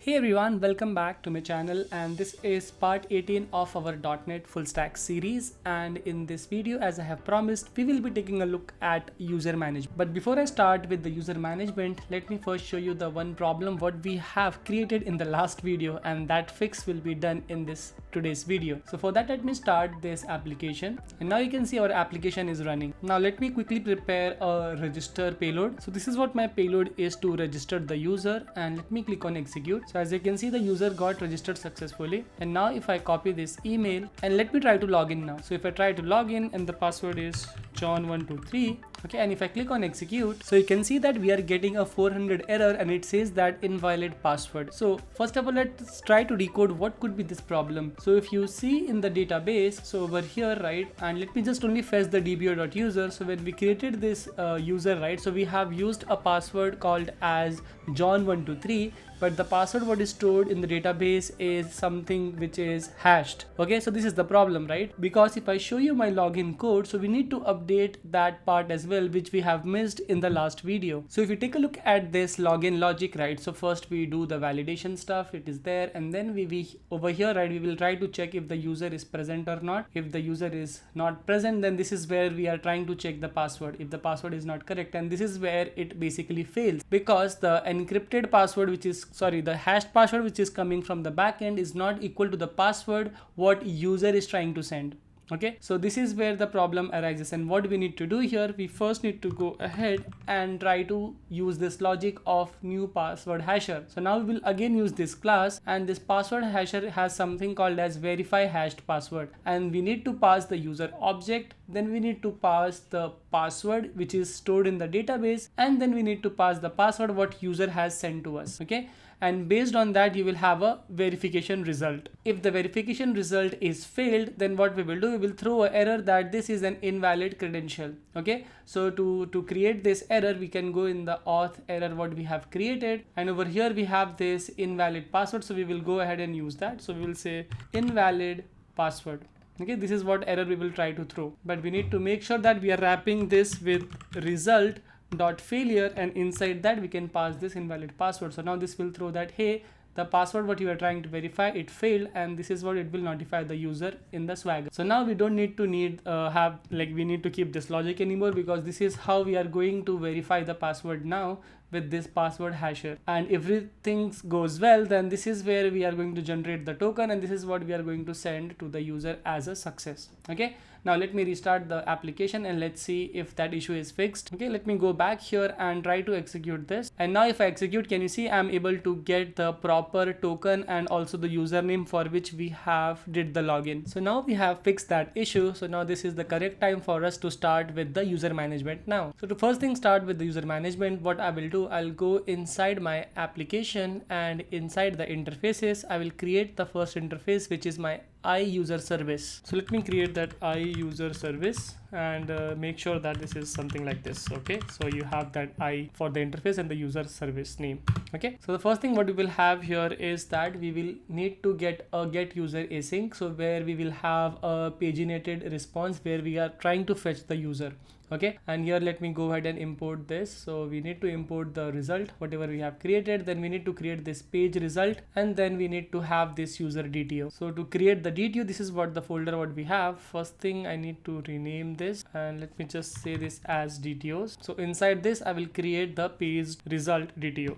Hey everyone, welcome back to my channel, and this is part 18 of our .NET full stack series. And in this video, as I have promised, we will be taking a look at user management. But before I start with the user management, let me first show you the one problem what we have created in the last video, and that fix will be done in this today's video. So for that, let me start this application, and now you can see our application is running. Now let me quickly prepare a register payload. So this is what my payload is to register the user, and let me click on execute. So as you can see, the user got registered successfully. And now if I copy this email and let me try to log in now. So if I try to log in and the password is John123, okay, and if I click on execute, so you can see that we are getting a 400 error and it says that invalid password. So first of all, let's try to decode what could be this problem. So if you see in the database, so over here, right, and let me just only fetch the dbo.user. So when we created this user, right, so we have used a password called as John123, but the password what is stored in the database is something which is hashed. Okay, so this is the problem, right? Because if I show you my login code, so we need to update that part as well, which we have missed in the last video. So if you take a look at this login logic, right, so first we do the validation stuff, it is there, and then we over here, right, we will try to check if the user is present or not. If the user is not present, then this is where we are trying to check the password, if the password is not correct, and this is where it basically fails, because the encrypted password, which is the hashed password which is coming from the backend, is not equal to the password what user is trying to send. Okay, so this is where the problem arises, and what we need to do here, we first need to go ahead and try to use this logic of new password hasher. So now we will again use this class, and this password hasher has something called as verify hashed password, and we need to pass the user object, then we need to pass the password which is stored in the database, and then we need to pass the password what user has sent to us. Okay, and based on that you will have a verification result. If the verification result is failed, then what we will do, we will throw an error that this is an invalid credential. Okay, so to create this error, we can go in the auth error what we have created, and over here we have this invalid password, so we will go ahead and use that. So we will say invalid password. Okay, this is what error we will try to throw, but we need to make sure that we are wrapping this with result dot failure, and inside that we can pass this invalid password. So now this will throw that, hey, the password what you are trying to verify, it failed, and this is what it will notify the user in the Swagger. So now we don't need to we need to keep this logic anymore, because this is how we are going to verify the password now with this password hasher. And if everything goes well, then this is where we are going to generate the token, and this is what we are going to send to the user as a success. Okay, now let me restart the application and let's see if that issue is fixed. Okay, let me go back here and try to execute this, and now if I execute, can you see I'm able to get the proper token and also the username for which we have did the login. So now we have fixed that issue. So now this is the correct time for us to start with the user management now. So to first thing start with the user management, what I will do, I'll go inside my application, and inside the interfaces I will create the first interface, which is my iUser service. So let me create that iUser service and make sure that this is something like this. Okay, so you have that I for the interface and the user service name. Okay, so the first thing what we will have here is that we will need to get a get user async, so where we will have a paginated response where we are trying to fetch the user. Okay, and here let me go ahead and import this. So we need to import the result whatever we have created, then we need to create this page result, and then we need to have this user DTO. So to create the DTO, this is what the folder what we have. First thing, I need to rename this, and let me just say this as DTOs. So inside this I will create the page result DTO.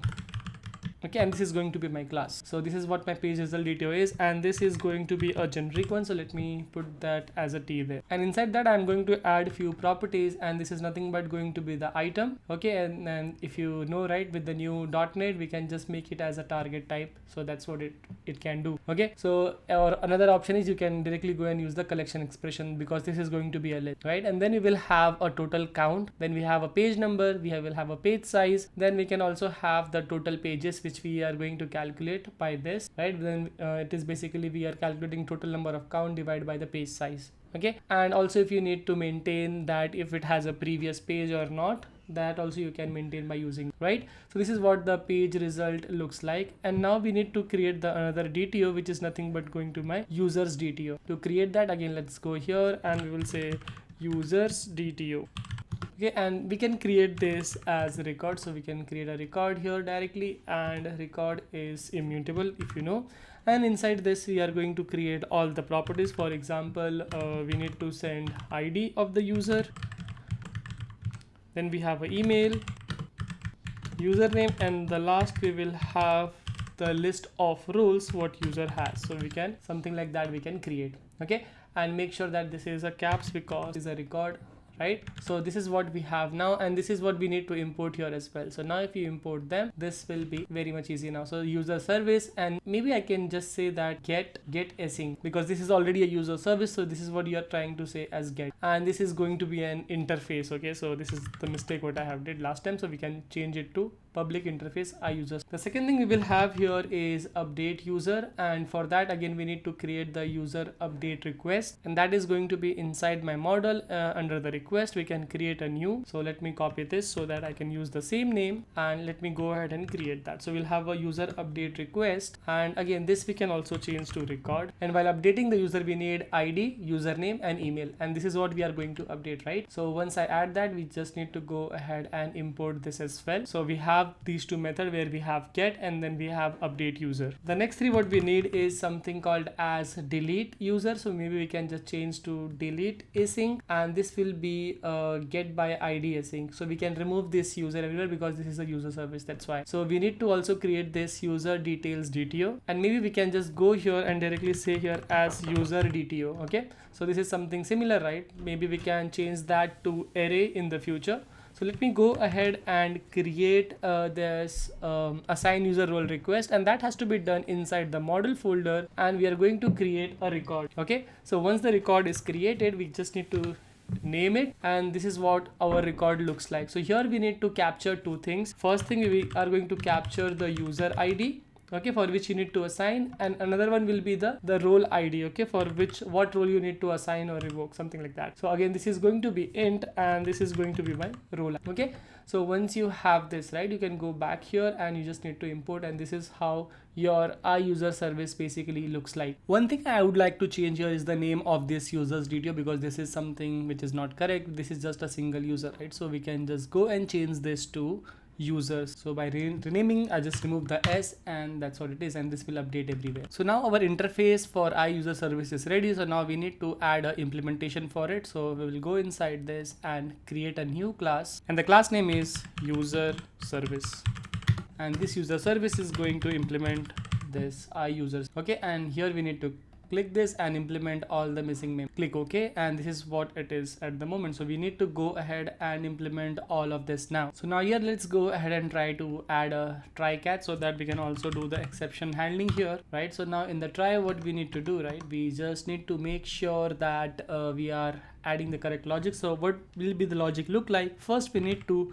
Okay, and this is going to be my class. So this is what my page result DTO is, and this is going to be a generic one, so let me put that as a T there. And inside that I'm going to add few properties, and this is nothing but going to be the item. Okay, and then if you know, right, with the new .NET we can just make it as a target type, so that's what it can do. Okay, so or another option is you can directly go and use the collection expression, because this is going to be a list, right? And then we will have a total count, then we have a page number, we will have a page size, then we can also have the total pages which we are going to calculate by this, right? Then it is basically we are calculating total number of count divided by the page size. Okay, and also if you need to maintain that if it has a previous page or not, that also you can maintain by using, right? So this is what the page result looks like, and now we need to create the another DTO, which is nothing but going to my users DTO. To create that, again let's go here and we will say users DTO. Okay, and we can create this as a record. So we can create a record here directly, and record is immutable, if you know. And inside this we are going to create all the properties. For example, we need to send ID of the user, then we have an email, username, and the last we will have the list of rules what user has. So we can something like that we can create. Okay, and make sure that this is a caps because it's a record, right? So this is what we have now, and this is what we need to import here as well. So now if you import them, this will be very much easy now. So user service, and maybe I can just say that get async, because this is already a user service. So this is what you are trying to say as get, and this is going to be an interface. Okay, so this is the mistake what I have did last time, so we can change it to public interface iUser. The second thing we will have here is update user, and for that again we need to create the user update request, and that is going to be inside my model. Under the request we can create a new, so let me copy this so that I can use the same name, and let me go ahead and create that. So we'll have a user update request, and again this we can also change to record, and while updating the user we need ID, username, and email, and this is what we are going to update, right? So once I add that, we just need to go ahead and import this as well. So we have these two methods where we have get and then we have update user. The next three what we need is something called as delete user. So maybe we can just change to delete async, and this will be get by ID async. So we can remove this user everywhere because this is a user service, that's why. So we need to also create this user details DTO, and maybe we can just go here and directly say here as user DTO. Okay, so this is something similar, right? Maybe we can change that to array in the future. So let me go ahead and create this assign user role request, and that has to be done inside the model folder, and we are going to create a record. Okay, so once the record is created, we just need to name it, and this is what our record looks like. So here we need to capture two things. First thing, we are going to capture the user ID, okay, for which you need to assign, and another one will be the role ID, okay, for which what role you need to assign or revoke, something like that. So again this is going to be int, and this is going to be my role. Okay, so once you have this, right, you can go back here and you just need to import, and this is how your iUser service basically looks like. One thing I would like to change here is the name of this users DTO, because this is something which is not correct. This is just a single user, right? So we can just go and change this to users. So by renaming, I just remove the S, and that's what it is, and this will update everywhere. So now our interface for iUser service is ready. So now we need to add an implementation for it. So we will go inside this and create a new class, and the class name is user service, and this user service is going to implement this iUser. Okay, and here we need to click this and implement all the missing mem. Click OK, and this is what it is at the moment. So we need to go ahead and implement all of this now. So now here let's go ahead and try to add a try catch so that we can also do the exception handling here, right? So now in the try, what we need to do, right, we just need to make sure that we are adding the correct logic. So what will be the logic look like? First we need to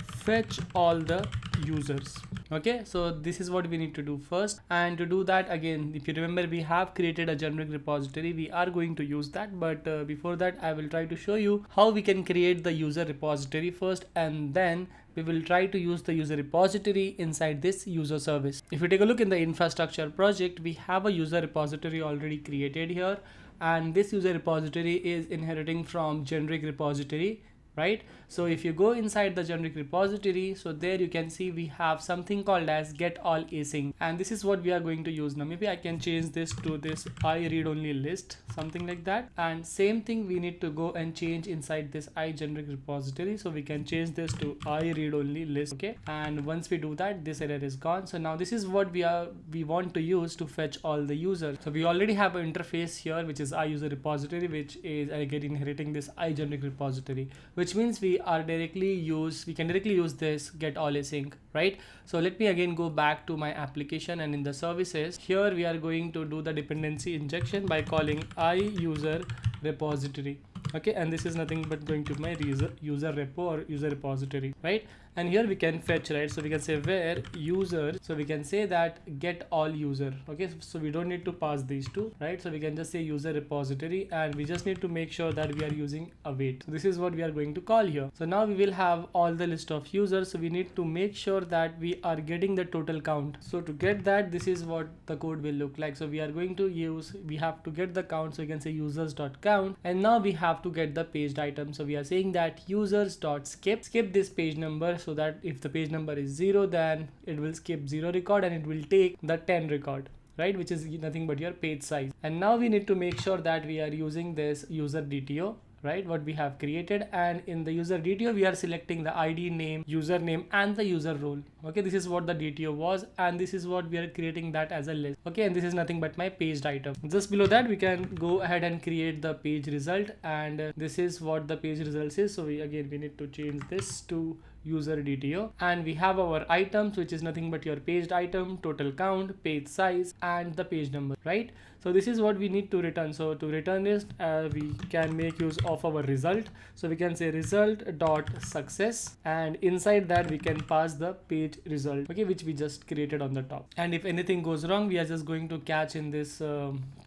fetch all the users. Okay, so this is what we need to do first, and to do that, again, if you remember, we have created a generic repository. We are going to use that, but before that I will try to show you how we can create the user repository first, and then we will try to use the user repository inside this user service. If you take a look in the infrastructure project, we have a user repository already created here, and this user repository is inheriting from generic repository, right? So if you go inside the generic repository, so there you can see we have something called as get all async, and this is what we are going to use now. Maybe I can change this to this I read only list, something like that, and same thing we need to go and change inside this I generic repository. So we can change this to I read only list. Okay, and once we do that, this error is gone. So now this is what we want to use to fetch all the users. So we already have an interface here which is iUser repository, which is again inheriting this I generic repository, which means we can directly use this get all async, right? So let me again go back to my application, and in the services here we are going to do the dependency injection by calling iUser repository. Okay, and this is nothing but going to my user repo or user repository, right? and here we can fetch, right? So we can say where user, so we can say that get all user. Okay, so we don't need to pass these two, right? So we can just say user repository, and we just need to make sure that we are using await. So this is what we are going to call here. So now we will have all the list of users, so we need to make sure that we are getting the total count. So to get that, this is what the code will look like. So we are going to use, we have to get the count, so you can say users.count, and now we have to get the paged item. So we are saying that users.skip this page number, so that if the page number is 0, then it will skip 0 record and it will take the 10 record, right, which is nothing but your page size. And now we need to make sure that we are using this user DTO, right, what we have created, and in the user DTO we are selecting the ID, name, username, and the user role. Okay, this is what the DTO was, and this is what we are creating that as a list. Okay, and this is nothing but my paged item. Just below that we can go ahead and create the page result, and this is what the page results is. So we need to change this to user DTO, and we have our items, which is nothing but your paged item, total count, page size, and the page number, right? So this is what we need to return. So to return this, we can make use of our result. So we can say result dot success, and inside that we can pass the page result, okay, which we just created on the top. And if anything goes wrong, we are just going to catch in this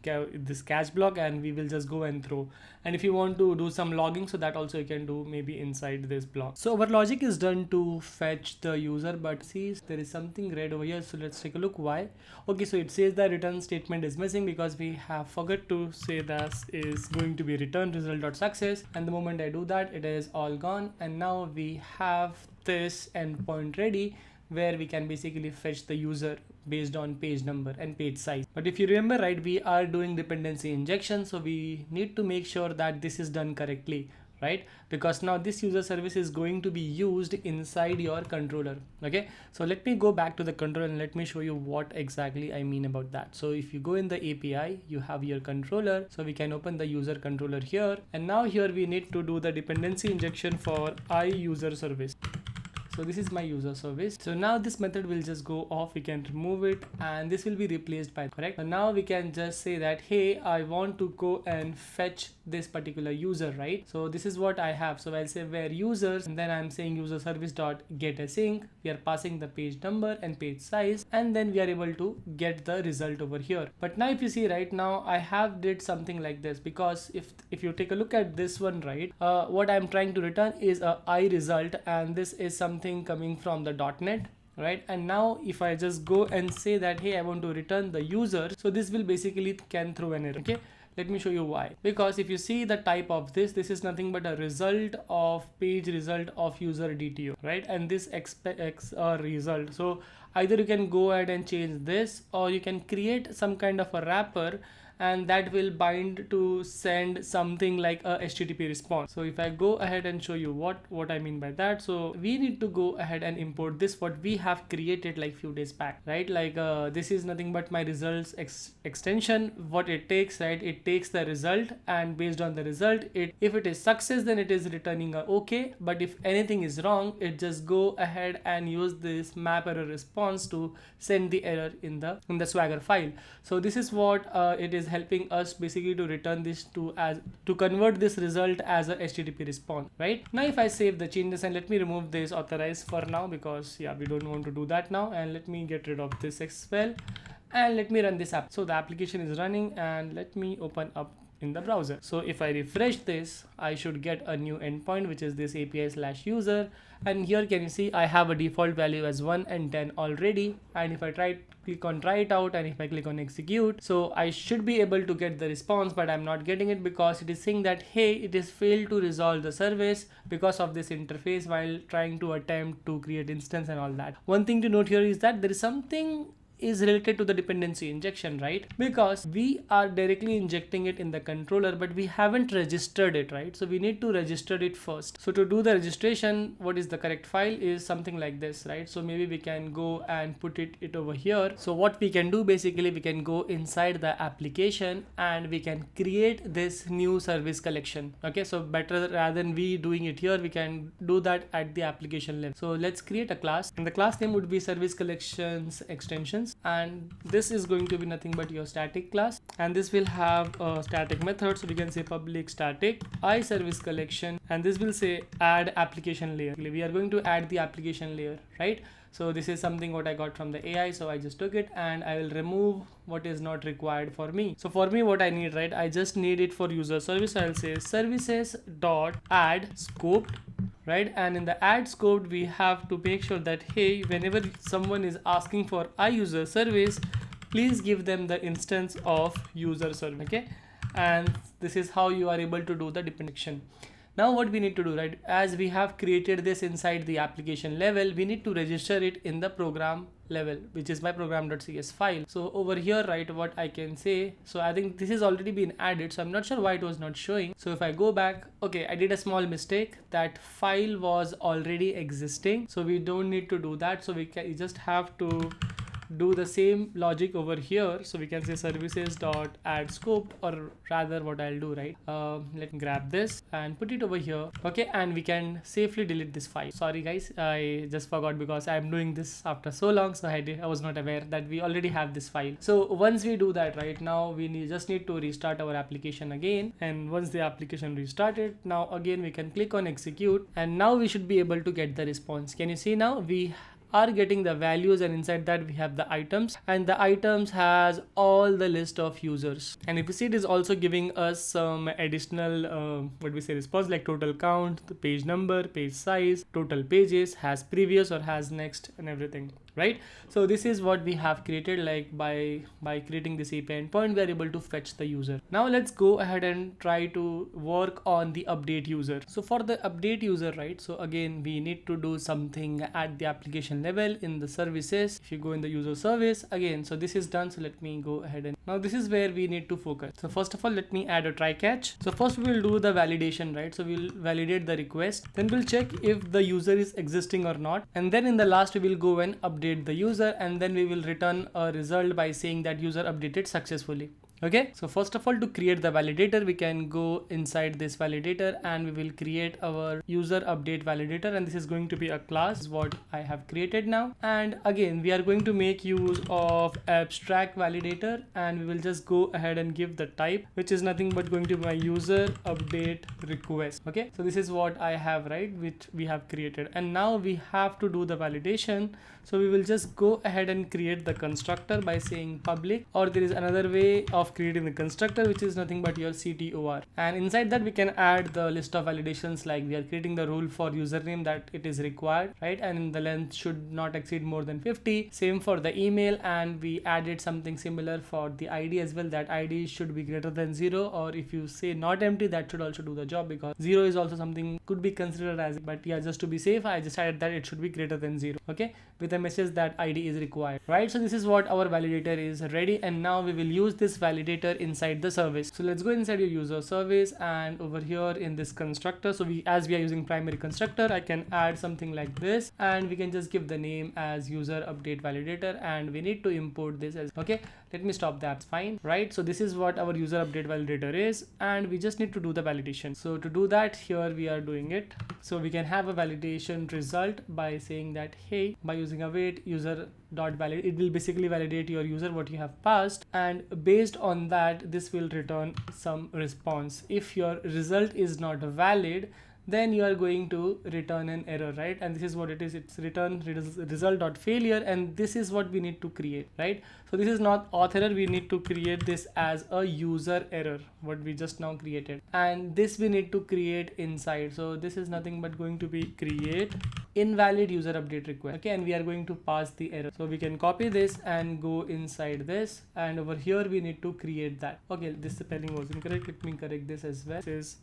this catch block, and we will just go and throw. And if you want to do some logging, so that also you can do maybe inside this block. So our logic is done to fetch the user, but see there is something red over here. So let's take a look why. Okay, so it says the return statement is missing because we have forgot to say that is going to be return result.success, and the moment I do that, it is all gone. And now we have this endpoint ready where we can basically fetch the user based on page number and page size. But if you remember, right, we are doing dependency injection, so we need to make sure that this is done correctly, right? Because now this user service is going to be used inside your controller. Okay, so let me go back to the controller and let me show you what exactly I mean about that. So if you go in the API, you have your controller, so we can open the user controller here, and now here we need to do the dependency injection for user service. So this is my user service. So now this method will just go off. We can remove it, and this will be replaced by correct. And now we can just say that, hey, I want to go and fetch this particular user, right? So this is what I have. So I'll say where users, and then I'm saying user service dot get async. We are passing the page number and page size, and then we are able to get the result over here. But now if you see right now, I have did something like this, because if you take a look at this one, right, what I'm trying to return is a I result, and this is something coming from the .NET, right? And now if I just go and say that, hey, I want to return the user, so this will basically can throw an error. Okay, let me show you why. Because if you see the type of this is nothing but a result of page result of user DTO, right? And this expects a result. So either you can go ahead and change this, or you can create some kind of a wrapper, and that will bind to send something like a HTTP response. So if I go ahead and show you what I mean by that, so we need to go ahead and import this what we have created like few days back, right? Like this is nothing but my results extension. What it takes, right, it takes the result, and based on the result, if it is success, then it is returning a okay, but if anything is wrong, it just go ahead and use this map error response to send the error in the Swagger file. So this is what it is helping us basically to return this to convert this result as a HTTP response, right? Now if I save the changes, and let me remove this authorize for now, because yeah, we don't want to do that now, and let me get rid of this as well, and let me run this app. So the application is running, and let me open up in the browser. So if I refresh this, I should get a new endpoint, which is this API/user, and here can you see I have a default value as 1 and 10 already. And if I click on try it out, and if I click on execute, so I should be able to get the response, but I'm not getting it because it is saying that, hey, it is failed to resolve the service because of this interface while trying to attempt to create instance and all that. One thing to note here is that there is something is related to the dependency injection, right? Because we are directly injecting it in the controller, but we haven't registered it, right? So we need to register it first. So to do the registration, what is the correct file is something like this, right? So maybe we can go and put it over here. So what we can do, basically we can go inside the application and we can create this new service collection. Okay, so better rather than we doing it here, we can do that at the application level. So let's create a class, and the class name would be service collections extensions. applications, and this is going to be nothing but your static class, and this will have a static method. So we can say public static iService collection, and this will say add application layer. We are going to add the application layer, right? So this is something what I got from the AI, so I just took it and I will remove what is not required for me. So for me, what I need, right, I just need it for user service. I'll say services dot add scoped, right? And in the add scoped, we have to make sure that, hey, whenever someone is asking for a user service, please give them the instance of user service. Okay, and this is how you are able to do the dependency. Now what we need to do, right, as we have created this inside the application level, we need to register it in the program level, which is my program.cs file. So over here, right, what I can say, so I think this has already been added, so I'm not sure why it was not showing. So if I go back, okay, I did a small mistake. That file was already existing, so we don't need to do that. So we just have to do the same logic over here. So we can say services dot add scoped, or rather what I'll do, right, let me grab this and put it over here. Okay, and we can safely delete this file. Sorry guys, I just forgot because I'm doing this after so long, so I was not aware that we already have this file. So once we do that, right, now we just need to restart our application again, and once the application restarted, now again we can click on execute, and now we should be able to get the response. Can you see now we are getting the values, and inside that we have the items, and the items has all the list of users. And if you see, it is also giving us some additional what we say response, like total count, the page number, page size, total pages, has previous or has next, and everything, right? So this is what we have created, like by creating this API endpoint, we are able to fetch the user. Now let's go ahead and try to work on the update user. So for the update user, right, so again we need to do something at the application level in the services. If you go in the user service again, so this is done. So let me go ahead, and now this is where we need to focus. So first of all, let me add a try catch. So first we will do the validation, right? So we'll validate the request, then we'll check if the user is existing or not, and then in the last we will go and update the user, and then we will return a result by saying that user updated successfully. Okay, so first of all, to create the validator, we can go inside this validator and we will create our user update validator, and this is going to be a class, what I have created now. And again, we are going to make use of abstract validator, and we will just go ahead and give the type, which is nothing but going to be my user update request. Okay, so this is what I have, right, which we have created, and now we have to do the validation. So we will just go ahead and create the constructor by saying public, or there is another way of creating the constructor, which is nothing but your CTOR, and inside that we can add the list of validations, like we are creating the rule for username that it is required, right, and the length should not exceed more than 50. Same for the email, and we added something similar for the ID as well, that ID should be greater than 0, or if you say not empty, that should also do the job, because 0 is also something could be considered as, but yeah, just to be safe, I decided that it should be greater than 0. Okay, with a message that ID is required, right? So this is what our validator is ready, and now we will use this validator inside the service. So let's go inside your user service, and over here in this constructor, so as we are using primary constructor, I can add something like this, and we can just give the name as user update validator, and we need to import this as, okay, let me stop that, fine, right? So this is what our user update validator is, and we just need to do the validation. So to do that, here we are doing it. So we can have a validation result by saying that, hey, by using await user dot validate, it will basically validate your user what you have passed, and based on that this will return some response. If your result is not valid, then you are going to return an error, right? And this is what it is, it's return result dot failure, and this is what we need to create, right? So this is not auth error, we need to create this as a user error, what we just now created, and this we need to create inside. So this is nothing but going to be create invalid user update request. Okay, and we are going to pass the error. So we can copy this and go inside this, and over here we need to create that. Okay, this spelling was incorrect, let me correct this as well. This is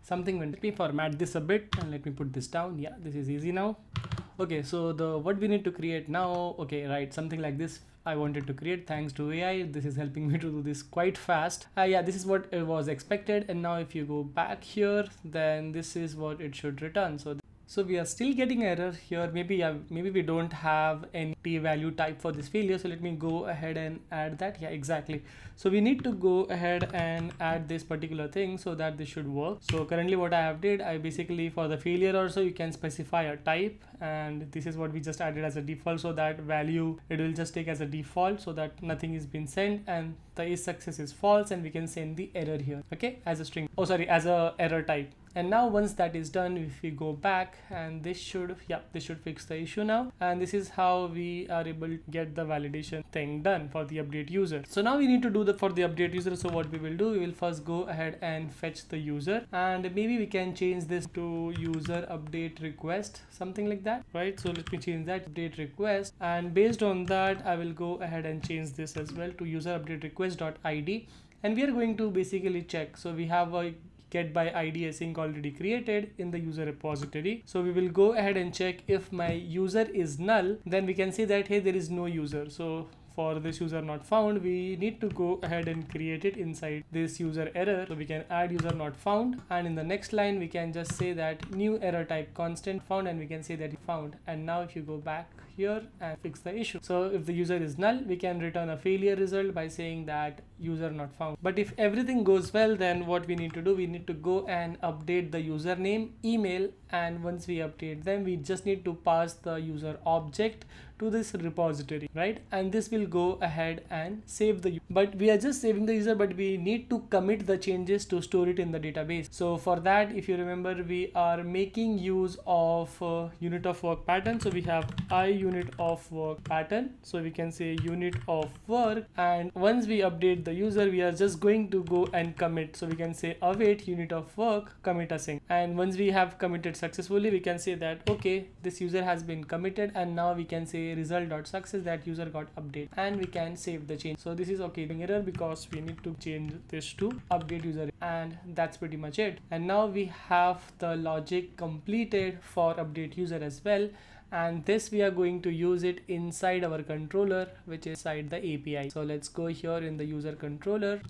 something, let me format this a bit and let me put this down. Yeah, this is easy now. Okay, so what we need to create now, okay, right, something like this I wanted to create. Thanks to AI, this is helping me to do this quite fast. Yeah, this is what was expected, and now if you go back here, then this is what it should return. So we are still getting error here. Maybe we don't have any empty value type for this failure. So let me go ahead and add that. Yeah, exactly. So we need to go ahead and add this particular thing so that this should work. So currently what I have did, I basically for the failure also you can specify a type, and this is what we just added as a default, so that value it will just take as a default so that nothing is being sent, and the is success is false, and we can send the error here, okay, as a string, oh sorry, as a error type. And now once that is done, if we go back, and this should, yeah, this should fix the issue now. And this is how we are able to get the validation thing done for the update user. So now we need to do that for the update user. So what we will do, we will first go ahead and fetch the user, and maybe we can change this to user update request, something like that, right? So let me change that update request, and based on that, I will go ahead and change this as well to user update request.id. And we are going to basically check. So we have a get by id async already created in the user repository. So we will go ahead and check if my user is null, then we can see that hey, there is no user. So for this user not found, we need to go ahead and create it inside this user error. So we can add user not found, and in the next line we can just say that new error type constant found, and we can say that found. And now if you go back here and fix the issue, so if the user is null, we can return a failure result by saying that user not found. But if everything goes well, then what we need to do, we need to go and update the username, email, and once we update them, we just need to pass the user object to this repository, right? And this will go ahead and save the, but we are just saving the user, but we need to commit the changes to store it in the database. So for that, if you remember, we are making use of unit of work pattern. So we have I unit of work pattern, so we can say unit of work, and once we update the user, we are just going to go and commit. So we can say await unit of work commit async, and once we have committed successfully, we can say that okay, this user has been committed, and now we can say result.success that user got update, and we can save the change. So this is okay, error because we need to change this to update user, and that's pretty much it. And now we have the logic completed for update user as well, and this we are going to use it inside our controller, which is inside the API. So let's go here in the user controller,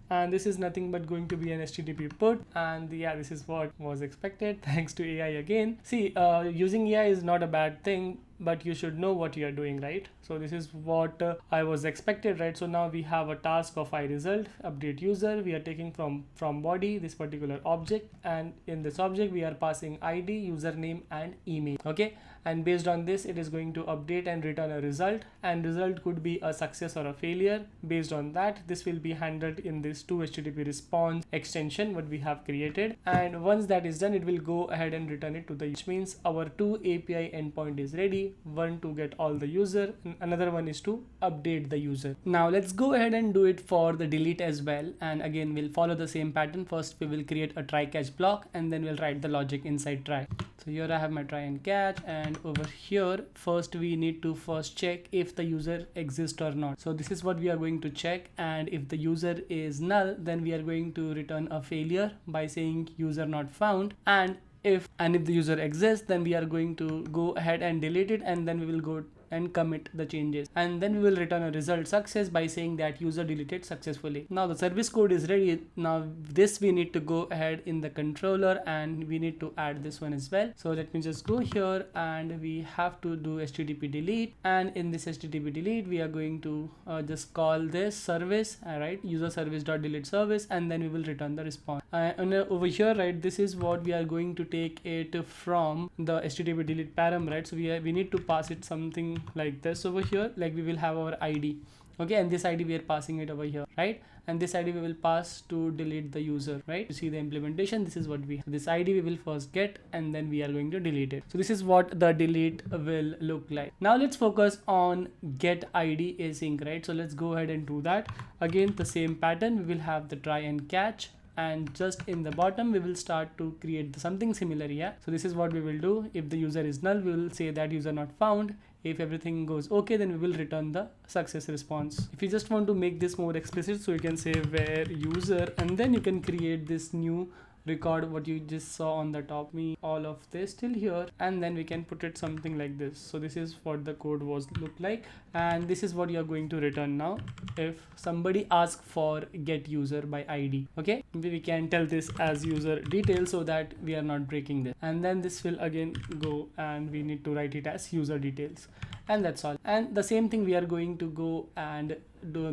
and this is nothing but going to be an HTTP put, and yeah, this is what was expected thanks to AI again. See, using AI is not a bad thing, but you should know what you are doing, right? So this is what I was expected, right? So now we have a task of iResult update user. We are taking from body this particular object, and in this object we are passing ID, username, and email, okay? And based on this, it is going to update and return a result, and result could be a success or a failure. Based on that, this will be handled in this to HTTP response extension what we have created, and once that is done, it will go ahead and return it to the, which means our two API endpoint is ready. One to get all the user, and another one is to update the user. Now let's go ahead and do it for the delete as well, and again we'll follow the same pattern. First we will create a try catch block, and then we'll write the logic inside try. So here I have my try and catch, and over here first we need to first check if the user exists or not. So this is what we are going to check, and if the user is null, then we are going to return a failure by saying user not found, and if the user exists, then we are going to go ahead and delete it, and then we will go and commit the changes, and then we will return a result success by saying that user deleted successfully. Now the service code is ready. Now this we need to go ahead in the controller, and we need to add this one as well. So let me just go here, and we have to do HTTP delete, and in this HTTP delete we are going to just call this service, right, user service dot delete service, and then we will return the response. And over here, right, this is what we are going to take it from the HTTP delete param, right? So we need to pass it something like this over here, like we will have our ID, okay, and this ID we are passing it over here, right, and this ID we will pass to delete the user, right? You see the implementation, this is what we have. This ID we will first get, and then we are going to delete it. So this is what the delete will look like. Now let's focus on get ID async, right? So let's go ahead and do that. Again, the same pattern, we will have the try and catch, and just in the bottom we will start to create something similar here. So this is what we will do. If the user is null, we will say that user not found. If everything goes okay, then we will return the success response. If you just want to make this more explicit, so you can say where user, and then you can create this new record what you just saw on the top, me all of this till here, and then we can put it something like this. So this is what the code was look like, and this is what you are going to return now if somebody asks for get user by ID, okay? We can tell this as user details so that we are not breaking this, and then this will again go, and we need to write it as user details. and that's all. And the same thing we are going to go and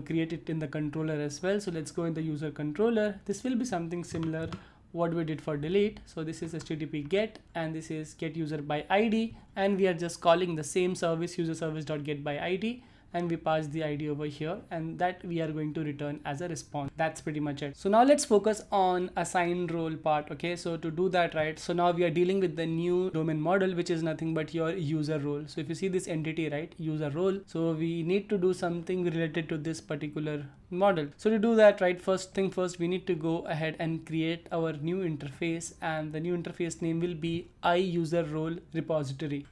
create it in the controller as well. So let's go in the user controller. This will be something similar what we did for delete. So this is http get, and this is get user by id, and we are just calling the same service, user service.get by id, and we pass the ID over here, and that we are going to return as a response. That's pretty much it. So now let's focus on assign role part. Okay, so to do that, right, so now we are dealing with the new domain model, which is nothing but your user role. So if you see this entity, right, user role, so we need to do something related to this particular model. So to do that, right, first thing first, we need to go ahead and create our new interface, and the new interface name will be iUserRole repository.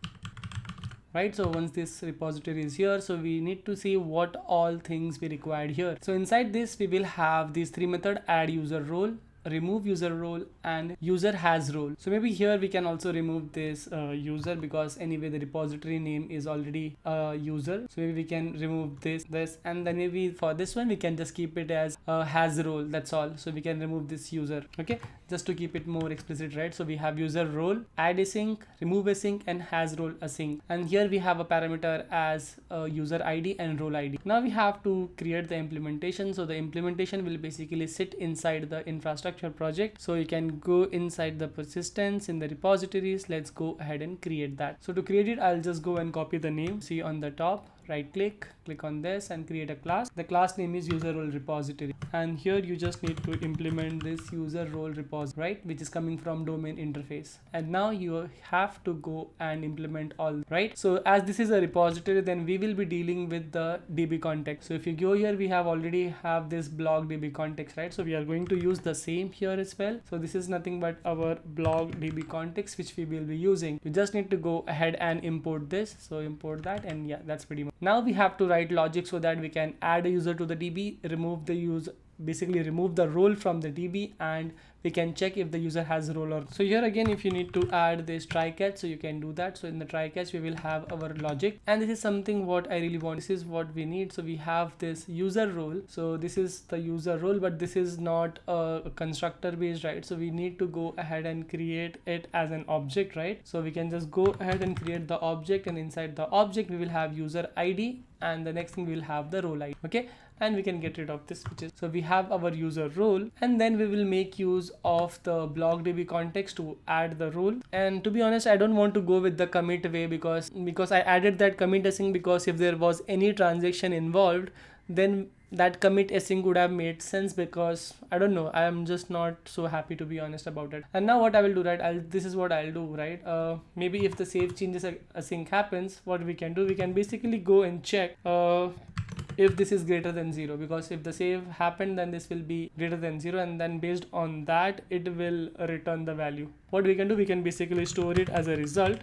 Right, so once this repository is here, so we need to see what all things we required here. So inside this we will have these three methods: add user role, remove user role, and user has role. So maybe here we can also remove this user, because anyway the repository name is already user. So maybe we can remove this, and then maybe for this one we can just keep it as has role. That's all. So we can remove this user. Okay, just to keep it more explicit, right? So we have user role, add async, remove async, and has role async. And here we have a parameter as user ID and role ID. Now we have to create the implementation. So the implementation will basically sit inside the infrastructure project. So you can go inside the persistence in the repositories. Let's go ahead and create that. So to create it, I'll just go and copy the name. See on the top, right click on this and create a class. The class name is user role repository, and here you just need to implement this user role repository, right, which is coming from domain interface. And now you have to go and implement all, right? So as this is a repository, then we will be dealing with the DB context. So if you go here, we have already have this blog DB context, right? So we are going to use the same here as well. So this is nothing but our blog DB context, which we will be using. You just need to go ahead and import this. So import that, and yeah, that's pretty much. Now we have to write logic so that we can add a user to the DB, remove the user, basically remove the role from the DB, and we can check if the user has a role or. So here again, if you need to add this try catch, so you can do that. So in the try catch we will have our logic, and this is something what I really want. This is what we need. So we have this user role. So this is the user role, but this is not a constructor based, right? So we need to go ahead and create it as an object, right? So we can just go ahead and create the object, and inside the object we will have user ID, and the next thing we will have the role ID. Okay, and we can get rid of this, which is, so we have our user role, and then we will make use of the blog DB context to add the role. And to be honest, I don't want to go with the commit way, because I added that commit async, because if there was any transaction involved, then that commit async would have made sense, because I don't know, I am just not so happy, to be honest, about it. And now what I will do, right, this is what I'll do, right? Maybe if the save changes async happens, what we can do, we can basically go and check if this is greater than 0, because if the save happened, then this will be greater than 0, and then based on that it will return the value. What we can do, we can basically store it as a result,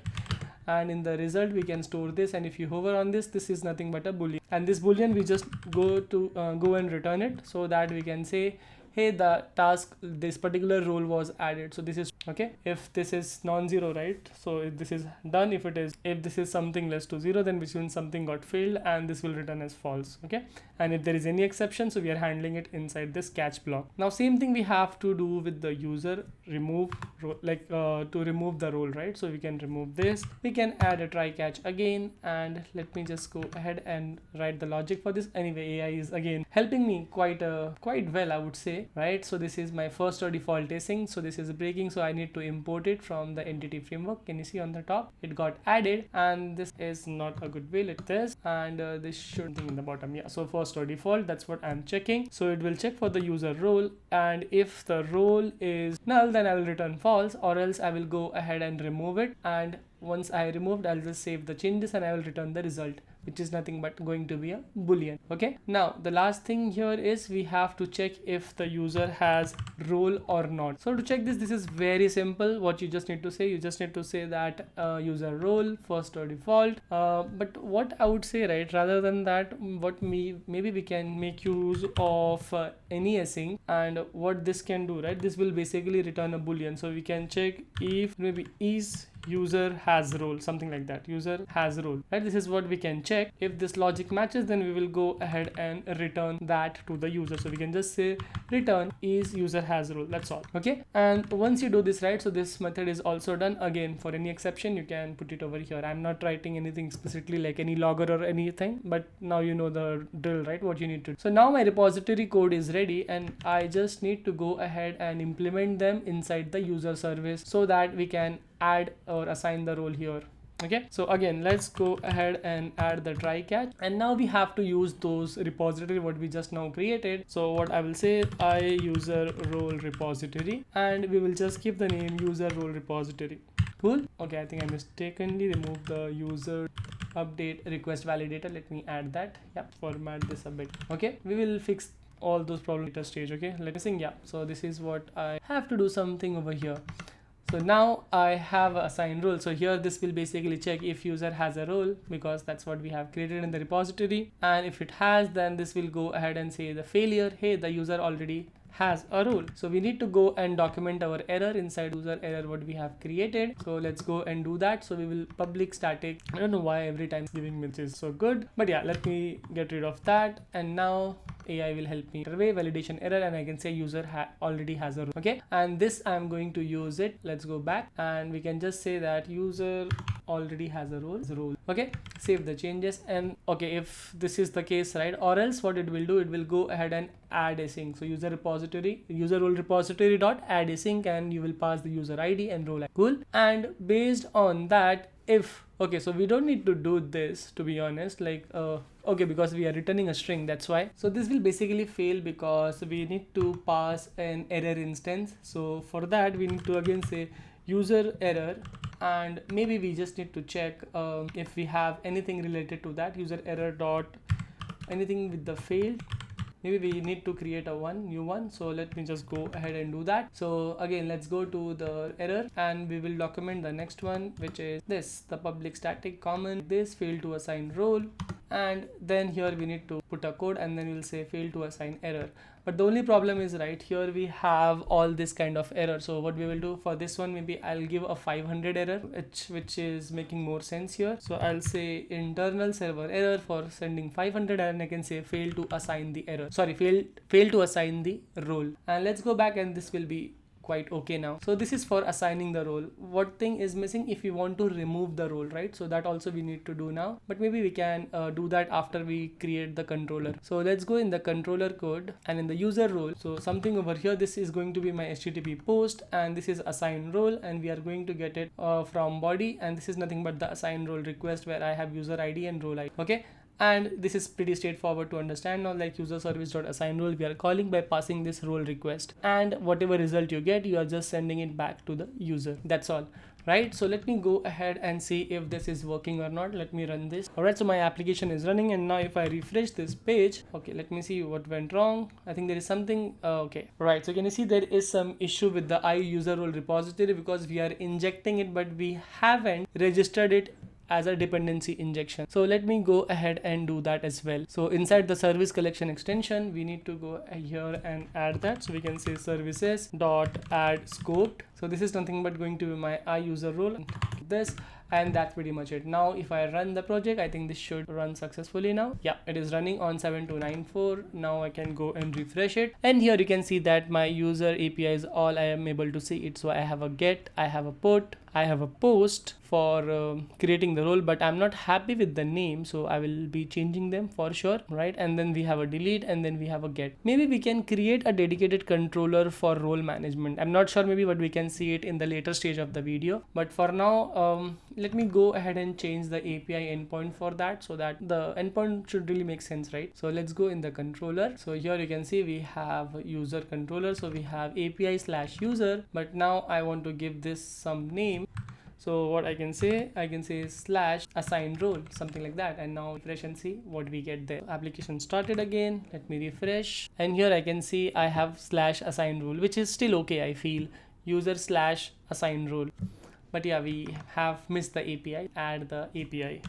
and in the result we can store this, and if you hover on this, this is nothing but a boolean, and this boolean we just go and return it, so that we can say, hey, the task, this particular role was added. So this is okay. If this is non-zero, right, so if this is done. If this is something less to 0, then which means something got failed, and this will return as false. Okay, and if there is any exception, so we are handling it inside this catch block. Now same thing we have to do with the user remove role, like to remove the role, right? So we can remove this, we can add a try catch again, and let me just go ahead and write the logic for this. Anyway, AI is again helping me quite well, I would say, right? So this is my first or default async. So this is breaking, so I need to import it from the entity framework. Can you see on the top it got added, and this is not a good way, like this, and this should be in the bottom. Yeah, so first or default, that's what I'm checking. So it will check for the user role, and if the role is null, then I will return false, or else I will go ahead and remove it, and once I removed, I'll just save the changes and I will return the result, which is nothing but going to be a boolean. Okay, now the last thing here is we have to check if the user has role or not. So to check this is very simple. What you just need to say, that user role first or default, but what I would say, right, rather than that, maybe we can make use of any async, and what this can do, right, this will basically return a boolean. So we can check if maybe is user has role, something like that, user has role, right? This is what we can check. If this logic matches, then we will go ahead and return that to the user. So we can just say return is user has role. That's all. Okay, and once you do this, right, so this method is also done. Again, for any exception you can put it over here. I'm not writing anything specifically like any logger or anything, but now you know the drill, right, what you need to do. So now my repository code is ready, and I just need to go ahead and implement them inside the user service so that we can add or assign the role here. Okay, so again, let's go ahead and add the try catch, and now we have to use those repository what we just now created. So what I will say, I user role repository, and we will just keep the name user role repository. Cool. Okay, I think I mistakenly removed the user update request validator. Let me add that. Yeah, format this a bit. Okay, we will fix all those problems later stage. Okay, let me sing. Yeah, so this is what I have to do something over here. So now I have a assigned role. So here this will basically check if user has a role, because that's what we have created in the repository. And if it has, then this will go ahead and say the failure, hey, the user already has a role. So we need to go and document our error inside user error what we have created. So let's go and do that. So we will public static. I don't know why every time it's giving me this is so good, but yeah, let me get rid of that. And now AI will help me survey validation error, and I can say user already has a role. Okay, and this I'm going to use it. Let's go back and we can just say that user already has a role. Okay, save the changes. And okay, if this is the case, right, or else what it will do, it will go ahead and add async. So user role repository dot add async, and you will pass the user ID and role. Cool. And based on that, if okay, so we don't need to do this, to be honest, like okay, because we are returning a string, that's why. So this will basically fail because we need to pass an error instance. So for that we need to again say user error, and maybe we just need to check if we have anything related to that user error dot anything with the failed. Maybe we need to create a new one. So let me just go ahead and do that. So again, let's go to the error, and we will document the next one, which is this, the public static common this failed to assign role. And then here we need to put a code, and then we'll say fail to assign error. But the only problem is, right here we have all this kind of error. So what we will do for this one, maybe I'll give a 500 error, which is making more sense here. So I'll say internal server error for sending 500, and I can say fail to assign the error. Sorry, fail to assign the role. And let's go back, and this will be quite okay now. So this is for assigning the role. What thing is missing if we want to remove the role, right? So that also we need to do now, but maybe we can do that after we create the controller. So let's go in the controller code and in the user role. So something over here, this is going to be my HTTP post, and this is assign role, and we are going to get it from body, and this is nothing but the assign role request where I have user ID and role ID. Okay. And this is pretty straightforward to understand now. Like user service.assign role, we are calling by passing this role request, and whatever result you get, you are just sending it back to the user. That's all, right? So let me go ahead and see if this is working or not. Let me run this. All right, so my application is running, and now if I refresh this page, okay, let me see what went wrong. I think there is something okay, right? So can you see there is some issue with the user role repository because we are injecting it, but we haven't registered it as a dependency injection. So let me go ahead and do that as well. So inside the service collection extension, we need to go here and add that. So we can say services dot add scoped. So this is nothing but going to be my user role, this, and that's pretty much it. Now if I run the project, I think this should run successfully now. Yeah, it is running on 7294. Now I can go and refresh it, and here you can see that my user API is all I am able to see it. So I have a get, I have a put, I have a post for creating the role, but I'm not happy with the name, so I will be changing them for sure, right? And then we have a delete, and then we have a get. Maybe we can create a dedicated controller for role management. I'm not sure, maybe, but we can see it in the later stage of the video. But for now, let me go ahead and change the API endpoint for that, so that the endpoint should really make sense, right? So let's go in the controller. So here you can see we have user controller, so we have API/user, but now I want to give this some name. So what I can say slash assign role, something like that. And now refresh and see what we get there. Application started again. Let me refresh. And here I can see I have slash assign role, which is still okay, I feel. User slash assign role. But yeah, we have missed the API. Add the API.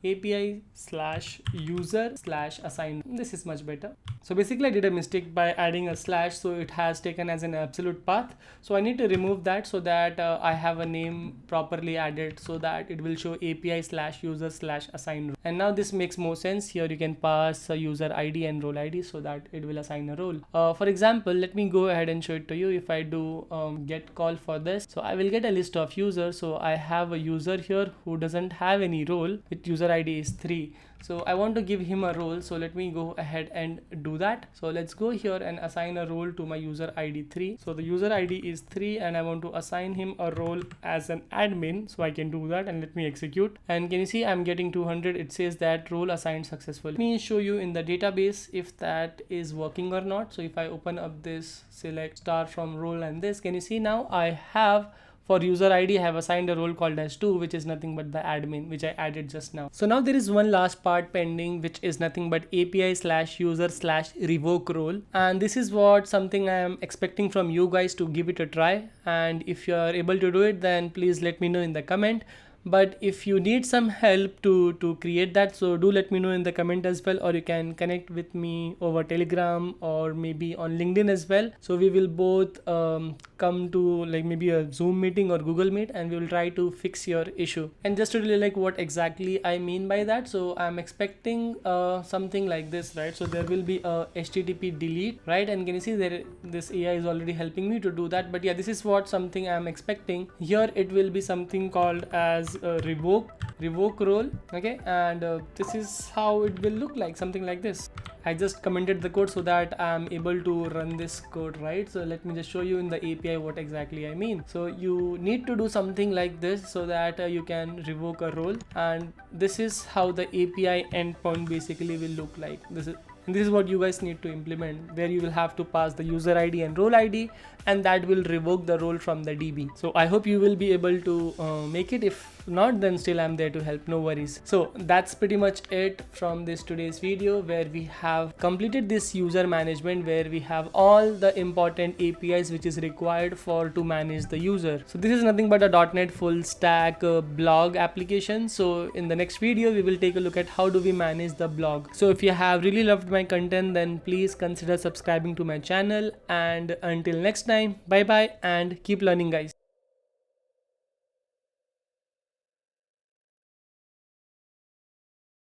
API slash user slash assign. This is much better. So basically I did a mistake by adding a slash, so it has taken as an absolute path. So I need to remove that so that I have a name properly added, so that it will show API slash user slash assign. And now this makes more sense. Here you can pass a user ID and role ID so that it will assign a role. For example, let me go ahead and show it to you. If I do get call for this, so I will get a list of users. So I have a user here who doesn't have any role, with user ID is 3. So I want to give him a role, so let me go ahead and do that. So let's go here and assign a role to my user ID 3. So the user ID is 3 and I want to assign him a role as an admin, so I can do that, and let me execute. And can you see I'm getting 200? It says that role assigned successful. Let me show you in the database if that is working or not. So if I open up this, select star from role and this, can you see now I have, for user ID I have assigned a role called as 2, which is nothing but the admin, which I added just now. So now there is one last part pending, which is nothing but API slash user slash revoke role. And this is what something I am expecting from you guys to give it a try. And if you are able to do it, then please let me know in the comment. But if you need some help to create that, so do let me know in the comment as well, or you can connect with me over Telegram or maybe on LinkedIn as well. So we will both come to like maybe a Zoom meeting or Google Meet, and we will try to fix your issue. And just to really like what exactly I mean by that, so I'm expecting something like this, right? So there will be a HTTP delete, right? And can you see there, this AI is already helping me to do that. But yeah, this is what something I'm expecting. Here it will be something called as revoke role, okay? And this is how it will look like, something like this. I just commented the code so that I'm able to run this code, right? So let me just show you in the API what exactly I mean. So you need to do something like this so that you can revoke a role, and this is how the API endpoint basically will look like. This is what you guys need to implement, where you will have to pass the user ID and role ID, and that will revoke the role from the DB. So I hope you will be able to make it. If not, then still I'm there to help, no worries. So that's pretty much it from this today's video, where we have completed this user management, where we have all the important APIs which is required for to manage the user. So this is nothing but a .NET full stack blog application. So in the next video we will take a look at how do we manage the blog. So if you have really loved my content, then please consider subscribing to my channel, and until next time, bye bye and keep learning, guys.